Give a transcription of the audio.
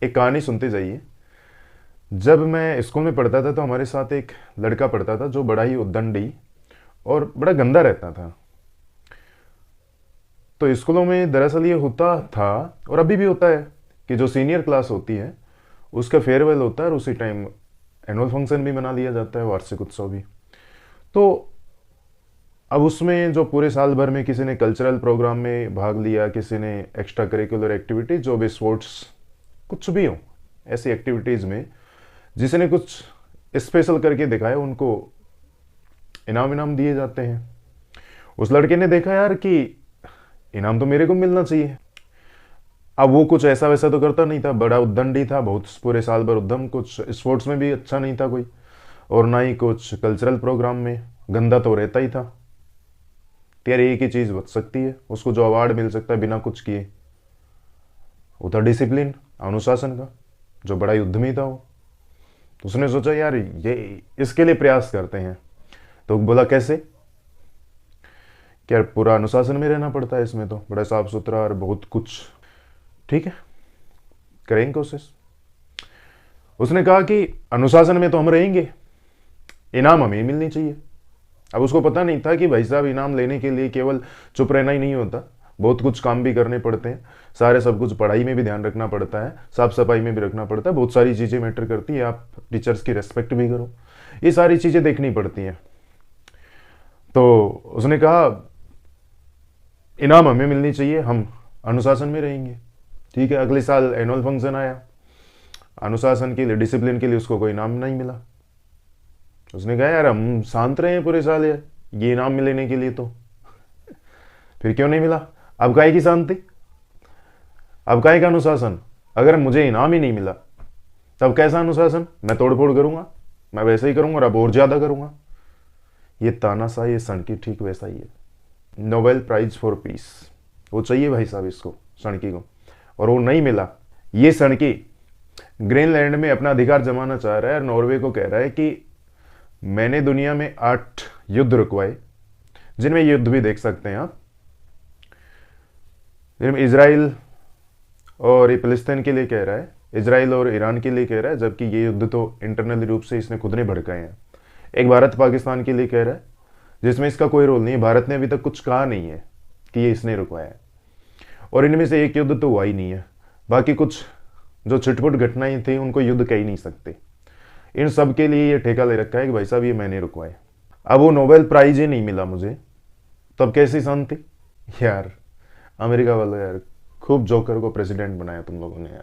एक कहानी सुनते जाइए। जब मैं स्कूल में पढ़ता था तो हमारे साथ एक लड़का पढ़ता था जो बड़ा ही उद्दंडी और बड़ा गंदा रहता था। तो स्कूलों में दरअसल ये होता था और अभी भी होता है कि जो सीनियर क्लास होती है उसका फेयरवेल होता है और उसी टाइम एनुअल फंक्शन भी मना लिया जाता है, वार्षिक उत्सव भी। तो अब उसमें जो पूरे साल भर में किसी ने कल्चरल प्रोग्राम में भाग लिया, किसी ने एक्स्ट्रा करिकुलर एक्टिविटीज, जो भी स्पोर्ट्स कुछ भी हो, ऐसी एक्टिविटीज़ में जिसने कुछ स्पेशल करके दिखाया उनको इनाम इनाम दिए जाते हैं। उस लड़के ने देखा यार कि इनाम तो मेरे को मिलना चाहिए। अब वो कुछ ऐसा वैसा तो करता नहीं था, बड़ा उद्दंडी था बहुत, पूरे साल भर उद्दम, कुछ स्पोर्ट्स में भी अच्छा नहीं था कोई, और ना ही कुछ कल्चरल प्रोग्राम में, गंदा तो रहता ही था। तो यार एक ही चीज़ बच सकती है, उसको जो अवार्ड मिल सकता है बिना कुछ किए, वो था डिसिप्लिन, अनुशासन का, जो बड़ा युद्ध था वो। तो उसने सोचा यार ये इसके लिए प्रयास करते हैं। तो बोला कैसे? कि यार पूरा अनुशासन में रहना पड़ता है, इसमें तो बड़ा साफ सुथरा और बहुत कुछ। ठीक है, करेंगे कोशिश। उसने कहा कि अनुशासन में तो हम रहेंगे, इनाम हमें ही मिलनी चाहिए। अब उसको पता नहीं था कि भाई साहब इनाम लेने के लिए केवल चुप रहना ही नहीं होता, बहुत कुछ काम भी करने पड़ते हैं, सारे सब कुछ, पढ़ाई में भी ध्यान रखना पड़ता है, साफ सफाई में भी रखना पड़ता है, बहुत सारी चीज़ें मैटर करती है। आप टीचर्स की रेस्पेक्ट भी करो, ये सारी चीज़ें देखनी पड़ती हैं। तो उसने कहा इनाम हमें मिलनी चाहिए, हम अनुशासन में रहेंगे। ठीक है, अगले साल एनुअल फंक्शन आया, अनुशासन के लिए, डिसिप्लिन के लिए उसको कोई इनाम नहीं मिला। उसने कहा यार हम शांत रहे हैं पूरे साल, यार ये इनाम मिलने के लिए तो फिर क्यों नहीं मिला? अब काहे की शांति, अब काहे का अनुशासन? अगर मुझे इनाम ही नहीं मिला तब कैसा अनुशासन? मैं तोड़ फोड़ करूंगा, मैं वैसे ही करूंगा और अब और ज्यादा करूंगा। ये तानाशाही, ये सड़की ठीक वैसा ही है। नोबेल प्राइज फॉर पीस वो चाहिए भाई साहब इसको, सड़की को, और वो नहीं मिला। ये सड़की ग्रीनलैंड में अपना अधिकार जमाना चाह रहा है और नॉर्वे को कह रहा है कि मैंने दुनिया में 8 युद्ध रुकवाए, जिनमें युद्ध भी देख सकते हैं आप, जिनमें इसराइल और ये फिलिस्तीन के लिए कह रहा है, इसराइल और ईरान के लिए कह रहा है, जबकि ये युद्ध तो इंटरनल रूप से इसने खुद ने भड़काए हैं। एक भारत पाकिस्तान के लिए कह रहा है, जिसमें इसका कोई रोल नहीं है, भारत ने अभी तक कुछ कहा नहीं है कि ये इसने रुकवाया है। और इनमें से एक युद्ध तो हुआ ही नहीं है, बाकी कुछ जो छिटपुट घटनाएं थी उनको युद्ध कह ही नहीं सकते। इन सब के लिए ये ठेका ले रखा है कि भाई साहब ये मैंने रुकवाए। अब वो नोबेल प्राइज ही नहीं मिला मुझे, तब कैसी शांति? यार अमेरिका वालों, यार खूब जोकर को प्रेसिडेंट बनाया तुम लोगों ने यार।